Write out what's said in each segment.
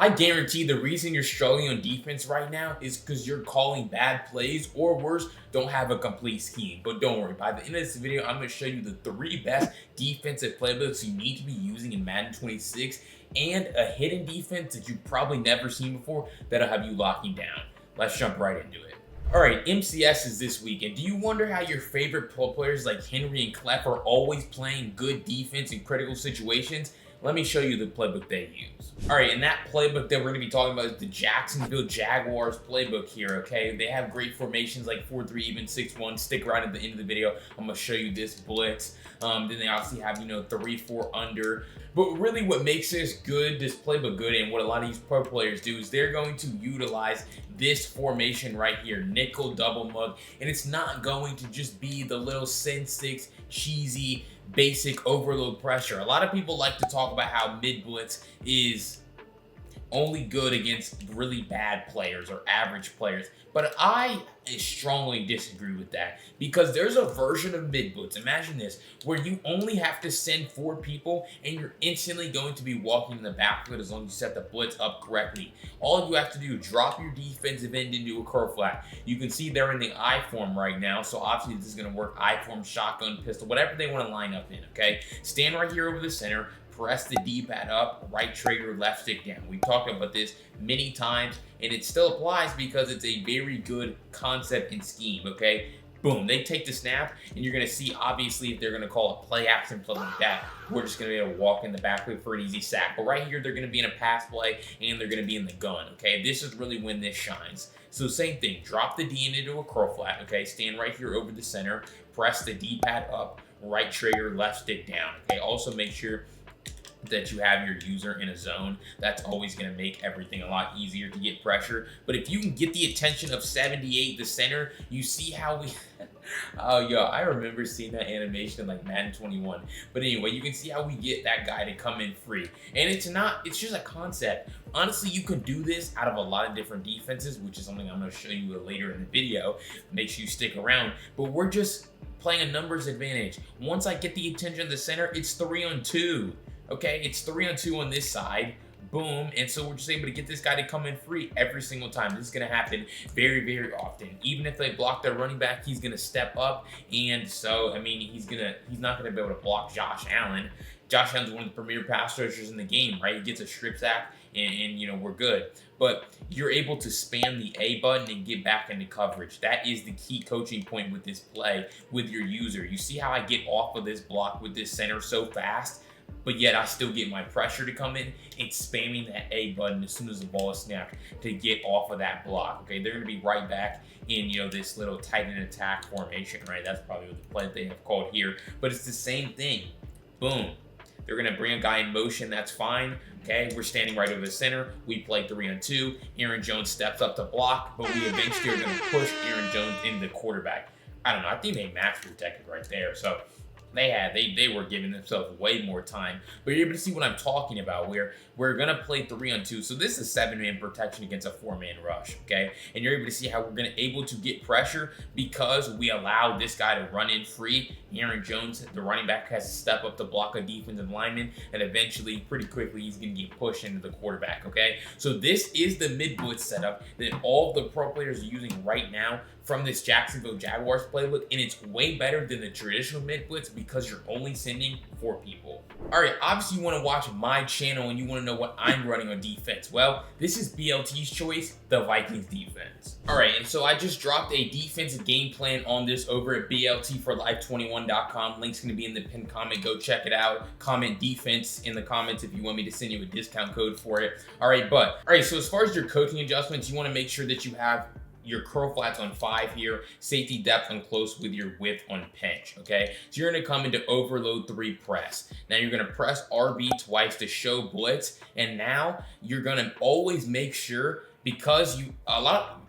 I guarantee the reason you're struggling on defense right now is because you're calling bad plays, or worse, don't have a complete scheme. But don't worry, by the end of this video, I'm going to show you the 3 best defensive playbooks you need to be using in Madden 26 and a hidden defense that you've probably never seen before that'll have you locking down. Let's jump right into it. All right, MCS is this week, and do you wonder how your favorite pro players like Henry and Clef are always playing good defense in critical situations? Let me show you the playbook they use. All right, and that playbook that we're gonna be talking about is the Jacksonville Jaguars playbook here, okay? They have great formations like 4-3, even 6-1. Stick around at the end of the video. I'm gonna show you this blitz. Then they obviously have, 3-4 under. But really what makes this playbook good, and what a lot of these pro players do is they're going to utilize this formation right here, nickel double mug, and it's not going to just be the little Sin 6 cheesy basic overload pressure. A lot of people like to talk about how mid blitz is only good against really bad players or average players, but I strongly disagree with that, because there's a version of mid blitz, imagine this, where you only have to send 4 people and you're instantly going to be walking in the backfield as long as you set the blitz up correctly. All you have to do is drop your defensive end into a curl flat. You can see they're in the I form right now, so obviously this is going to work I form, shotgun, pistol, whatever they want to line up in, okay? Stand right here over the center, press the D-pad up, right trigger, left stick down. We've talked about this many times, and it still applies because it's a very good concept and scheme, okay? Boom, they take the snap, and you're going to see, obviously, if they're going to call a play action play like that, we're just going to be able to walk in the backfield for an easy sack. But right here, they're going to be in a pass play, and they're going to be in the gun, okay? This is really when this shines. So same thing, drop the D into a curl flat, okay? Stand right here over the center, press the D-pad up, right trigger, left stick down, okay? Also make sure that you have your user in a zone. That's always going to make everything a lot easier to get pressure. But if you can get the attention of 78, the center, you see how we oh yo, I remember seeing that animation in like Madden 21. But anyway, you can see how we get that guy to come in free. And it's just a concept. Honestly, you can do this out of a lot of different defenses, which is something I'm going to show you later in the video. Make sure you stick around. But we're just playing a numbers advantage. Once I get the attention of the center, it's 3-on-2. Okay, it's 3-on-2 on this side, boom, and so we're just able to get this guy to come in free every single time. This is going to happen very, very often. Even if they block their running back, he's going to step up, and so, I mean, he's not going to be able to block Josh Allen. Josh Allen's one of the premier pass rushers in the game, right? He gets a strip sack, and we're good. But you're able to spam the A button and get back into coverage. That is the key coaching point with this play with your user. You see how I get off of this block with this center so fast? But yet I still get my pressure to come in and spamming that A button as soon as the ball is snapped to get off of that block. Okay, they're going to be right back in this little tight end attack formation, right? That's probably what the play they have called here, but it's the same thing. Boom. They're going to bring a guy in motion. That's fine. Okay, we're standing right over the center. We play 3-on-2. Aaron Jones steps up to block, but we eventually are going to push Aaron Jones into the quarterback. I don't know. I think they match protected right there. So they were giving themselves way more time. But you're able to see what I'm talking about, where we're going to play 3-on-2. So this is 7-man protection against a 4-man rush, okay? And you're able to see how we're going to able to get pressure because we allow this guy to run in free. Aaron Jones, the running back, has to step up to block a defensive lineman, and eventually, pretty quickly, he's going to get pushed into the quarterback, okay? So this is the mid-blitz setup that all the pro players are using right now from this Jacksonville Jaguars playbook, and it's way better than the traditional mid-blitz because you're only sending 4 people. All right, obviously you want to watch my channel and you want to know what I'm running on defense. Well, this is BLT's choice, the Vikings defense. All right, and so I just dropped a defensive game plan on this over at bltforlife21.com. Link's going to be in the pinned comment. Go check it out. Comment defense in the comments if you want me to send you a discount code for it. All right, so as far as your coaching adjustments, you want to make sure that you have your curl flats on 5 here, safety depth on close with your width on pinch, okay? So you're gonna come into overload 3 press. Now you're gonna press RB twice to show blitz, and now you're gonna always make sure, because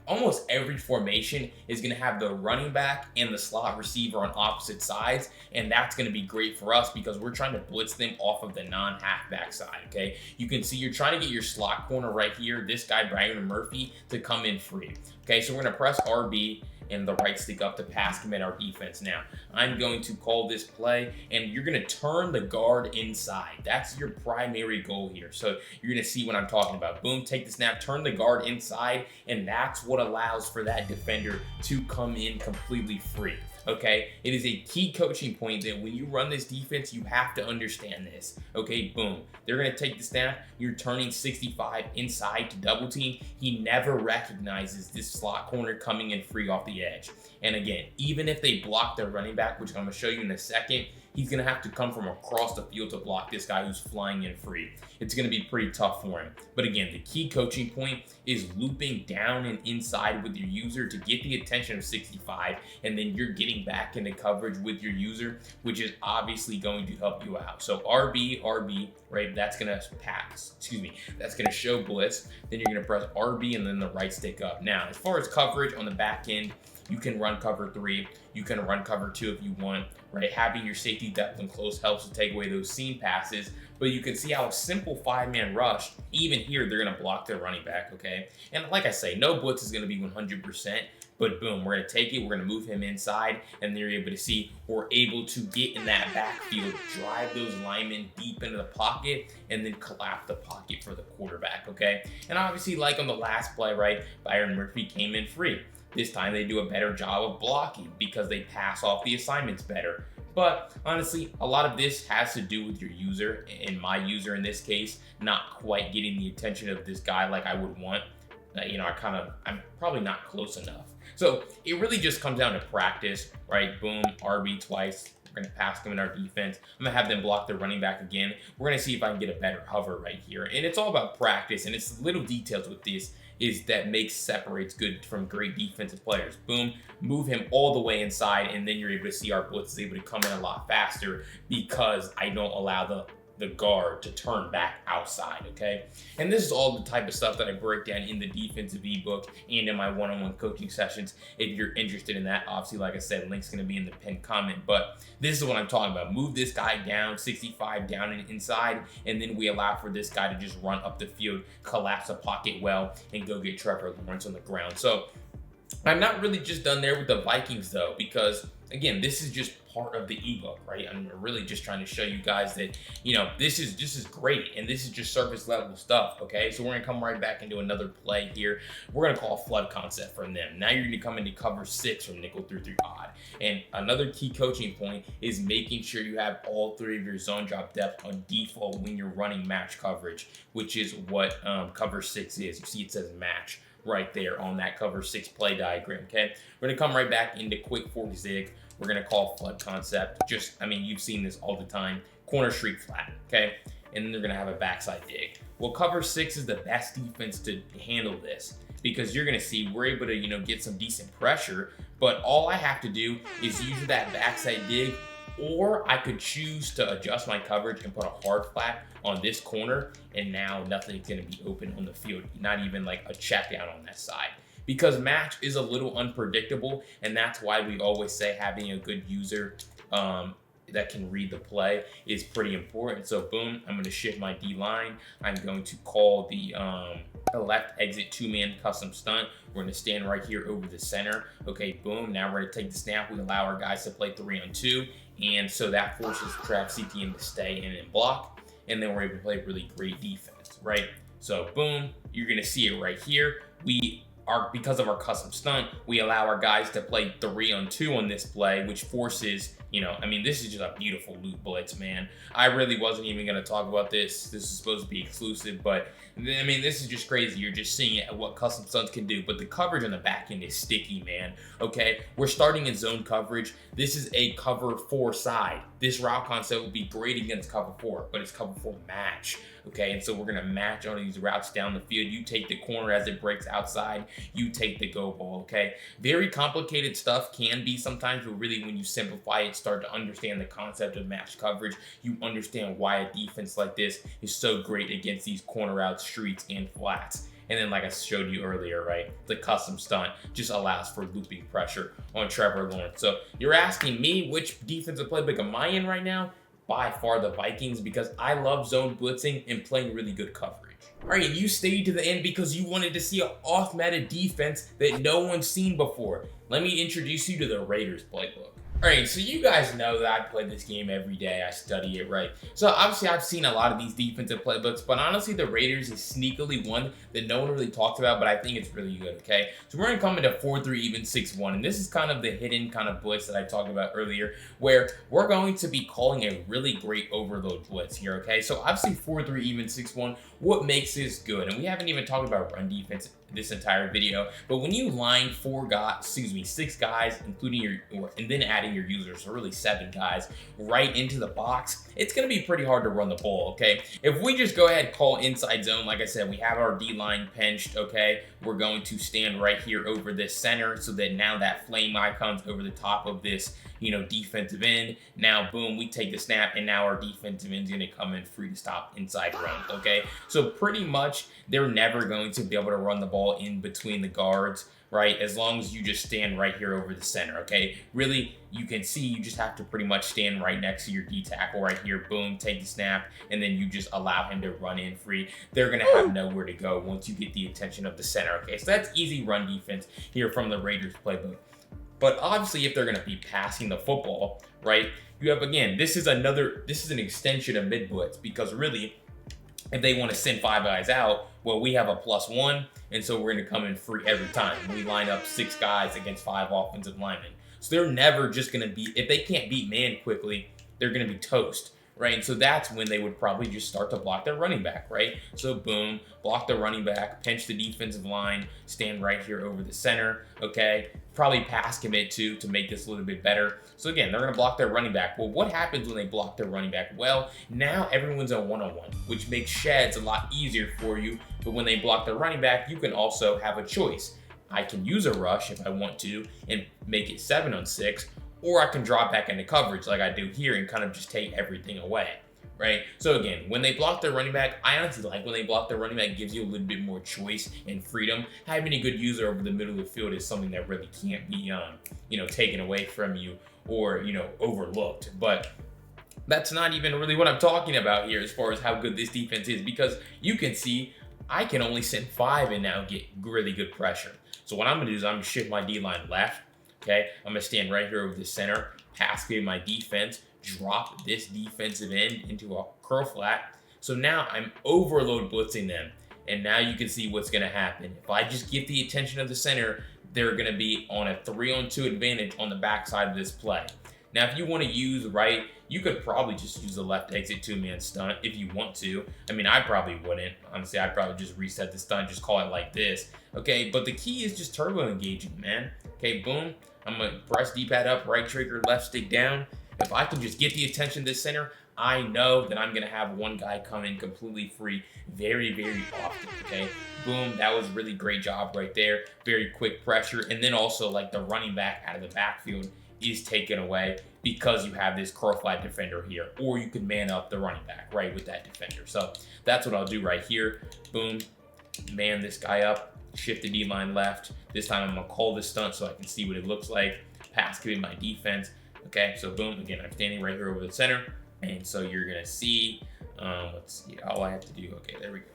almost every formation is going to have the running back and the slot receiver on opposite sides, and that's going to be great for us because we're trying to blitz them off of the non-halfback side, okay? You can see you're trying to get your slot corner right here, this guy, Brandon Murphy, to come in free. Okay, so we're going to press RB, and the right stick up to pass commit our defense. Now, I'm going to call this play, and you're going to turn the guard inside. That's your primary goal here. So you're going to see what I'm talking about. Boom, take the snap, turn the guard inside, and that's what allows for that defender to come in completely free. Okay, it is a key coaching point that when you run this defense, you have to understand this. Okay, boom. They're going to take the snap. You're turning 65 inside to double team. He never recognizes this slot corner coming in free off the edge. And again, even if they block their running back, which I'm going to show you in a second, he's going to have to come from across the field to block this guy who's flying in free. It's going to be pretty tough for him. But again, the key coaching point is looping down and inside with your user to get the attention of 65, and then you're getting back into coverage with your user, which is obviously going to help you out. So RB, right? That's going to pass, that's going to show blitz. Then you're going to press RB and then the right stick up. Now, as far as coverage on the back end, you can run cover 3, you can run cover 2 if you want, right? Having your safety depth and close helps to take away those seam passes, but you can see how a simple 5-man rush, even here, they're gonna block their running back, okay? And like I say, no blitz is gonna be 100%, but boom, we're gonna take it, we're gonna move him inside, and they're able to see we're able to get in that backfield, drive those linemen deep into the pocket, and then collapse the pocket for the quarterback, okay? And obviously, like on the last play, right, Byron Murphy came in free. This time they do a better job of blocking because they pass off the assignments better. But honestly, a lot of this has to do with your user, and my user in this case, not quite getting the attention of this guy like I would want. I'm probably not close enough. So it really just comes down to practice, right? Boom, RB twice. We're going to pass them in our defense. I'm going to have them block their running back again. We're going to see if I can get a better hover right here. And it's all about practice, and it's little details with this is that separates good from great defensive players. Boom, move him all the way inside, and then you're able to see our blitz is able to come in a lot faster because I don't allow the guard to turn back outside, okay? And this is all the type of stuff that I break down in the defensive ebook and in my one-on-one coaching sessions. If you're interested in that, obviously, like I said, link's gonna be in the pinned comment, but this is what I'm talking about. Move this guy down, 65 down and inside, and then we allow for this guy to just run up the field, collapse the pocket well, and go get Trevor Lawrence on the ground. So I'm not really just done there with the Vikings though, because again, this is just part of the ebook, right? I'm really just trying to show you guys that, this is great, and this is just surface level stuff, okay? So we're gonna come right back into another play here. We're gonna call flood concept from them. Now you're gonna come into cover 6 from nickel through odd. And another key coaching point is making sure you have all 3 of your zone drop depth on default when you're running match coverage, which is what cover 6 is. You see it says match right there on that cover 6 play diagram, okay? We're gonna come right back into quick 40 zig. We're gonna call flood concept. You've seen this all the time. Corner streak flat, okay? And then they're gonna have a backside dig. Well, cover 6 is the best defense to handle this because you're gonna see we're able to, get some decent pressure, but all I have to do is use that backside dig, or I could choose to adjust my coverage and put a hard flat on this corner, and now nothing's gonna be open on the field, not even like a check down on that side. Because match is a little unpredictable, and that's why we always say having a good user that can read the play is pretty important. So boom, I'm going to shift my D line. I'm going to call the left exit 2-man custom stunt. We're going to stand right here over the center. Okay, boom. Now we're going to take the snap. We allow our guys to play 3-on-2, and so that forces Trav CTM to stay in and block, and then we're able to play really great defense, right? So boom, you're going to see it right here. Because of our custom stunt, we allow our guys to play 3-on-2 on this play, which forces, this is just a beautiful loop blitz, man. I really wasn't even going to talk about this. This is supposed to be exclusive, but this is just crazy. You're just seeing it, what custom stunts can do, but the coverage on the back end is sticky, man. Okay, we're starting in zone coverage. This is a cover 4 side. This route concept would be great against cover 4, but it's cover 4 match. Okay, and so we're gonna match on these routes down the field. You take the corner as it breaks outside, you take the go ball, okay? Very complicated stuff can be sometimes, but really when you simplify it, start to understand the concept of match coverage, you understand why a defense like this is so great against these corner routes, streets, and flats. And then like I showed you earlier, right, the custom stunt just allows for looping pressure on Trevor Lawrence. So you're asking me which defensive playbook am I in right now? By far the Vikings, because I love zone blitzing and playing really good coverage. All right, you stayed to the end because you wanted to see an off-meta defense that no one's seen before. Let me introduce you to the Raiders playbook. All right, so you guys know that I play this game every day. I study it, right? So obviously I've seen a lot of these defensive playbooks, but honestly the Raiders is sneakily one that no one really talked about, but I think it's really good, okay? So we're gonna come into 4-3 even 6-1, and this is kind of the hidden kind of blitz that I talked about earlier, where we're going to be calling a really great overload blitz here, okay? So obviously 4-3 even 6-1, what makes this good? And we haven't even talked about run defense this entire video, but when you line 6 guys, including and then adding your users, so really 7 guys, right into the box, it's gonna be pretty hard to run the ball, okay? If we just go ahead and call inside zone, like I said, we have our D-line pinched, okay? We're going to stand right here over this center so that now that flame icon's over the top of this, defensive end. Now, boom, we take the snap, and now our defensive end's gonna come in free to stop inside runs, okay? So pretty much, they're never going to be able to run the ball in between the guards, right? As long as you just stand right here over the center, okay? Really, you can see you just have to pretty much stand right next to your D tackle right here, boom, take the snap, and then you just allow him to run in free. They're gonna have nowhere to go once you get the attention of the center, okay? So that's easy run defense here from the Raiders playbook. But obviously, if they're gonna be passing the football, right, you have, again, this is an extension of mid blitz, because really, if they want to send 5 guys out, well, we have a +1, and so we're going to come in free every time. We line up 6 guys against 5 offensive linemen. So they're never just going to be, if they can't beat man quickly, they're going to be toast, right? And so that's when they would probably just start to block their running back, right? So boom, block the running back, pinch the defensive line, stand right here over the center, okay? Probably pass commit too to make this a little bit better. So again, they're going to block their running back. Well, what happens when they block their running back? Well, now everyone's a one-on-one, which makes sheds a lot easier for you. But when they block their running back, you can also have a choice. I can use a rush if I want to and make it 7-on-6, or I can drop back into coverage like I do here and kind of just take everything away, right? So again, when they block their running back, I honestly like when they block their running back, it gives you a little bit more choice and freedom. Having a good user over the middle of the field is something that really can't be, taken away from you or, overlooked. But that's not even really what I'm talking about here as far as how good this defense is, because you can see I can only send 5 and now get really good pressure. So what I'm gonna do is I'm gonna shift my D-line left, okay? I'm gonna stand right here over the center, pass give my defense, drop this defensive end into a curl flat. So now I'm overload blitzing them. And now you can see what's gonna happen. If I just get the attention of the center, they're gonna be on a 3-on-2 advantage on the backside of this play. Now, if you wanna use right, you could probably just use a left exit 2-man stunt if you want to. I mean, I probably wouldn't. Honestly, I'd probably just reset the stunt, just call it like this. Okay, but the key is just turbo engaging, man. Okay, boom. I'm gonna press D-pad up, right trigger, left stick down. If I can just get the attention of the center, I know that I'm gonna have one guy come in completely free very, very often, okay? Boom, that was really great job right there. Very quick pressure. And then also like the running back out of the backfield is taken away because you have this curl flat defender here, or you can man up the running back, right, with that defender. So that's what I'll do right here. Boom, man this guy up, shift the D-line left. This time I'm gonna call this stunt so I can see what it looks like. Pass giving my defense. Okay, so boom, again, I'm standing right here over the center. And so you're gonna see, let's see, all I have to do, okay, there we go.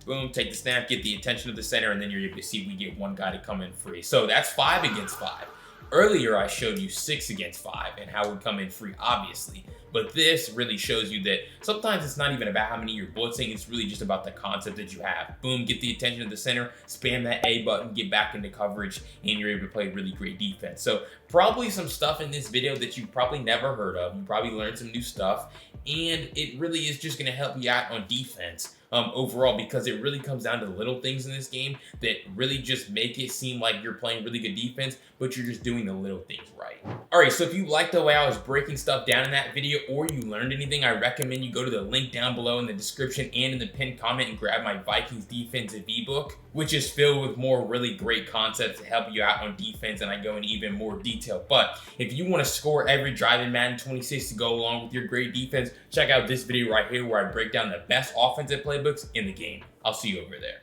Boom, take the snap, get the attention of the center, and then you're able to see we get one guy to come in free. So that's 5 against 5. Earlier, I showed you 6 against 5 and how we come in free, obviously. But this really shows you that sometimes it's not even about how many you're blitzing. It's really just about the concept that you have. Boom, get the attention of the center, spam that A button, get back into coverage, and you're able to play really great defense. So probably some stuff in this video that you probably never heard of. You probably learned some new stuff, and it really is just going to help you out on defense. Overall, because it really comes down to the little things in this game that really just make it seem like you're playing really good defense, but you're just doing the little things right. All right, so if you liked the way I was breaking stuff down in that video, or you learned anything, I recommend you go to the link down below in the description and in the pinned comment and grab my Vikings defensive ebook, which is filled with more really great concepts to help you out on defense, and I go into even more detail. But if you want to score every drive in Madden 26 to go along with your great defense, check out this video right here where I break down the best offensive playbooks in the game. I'll see you over there.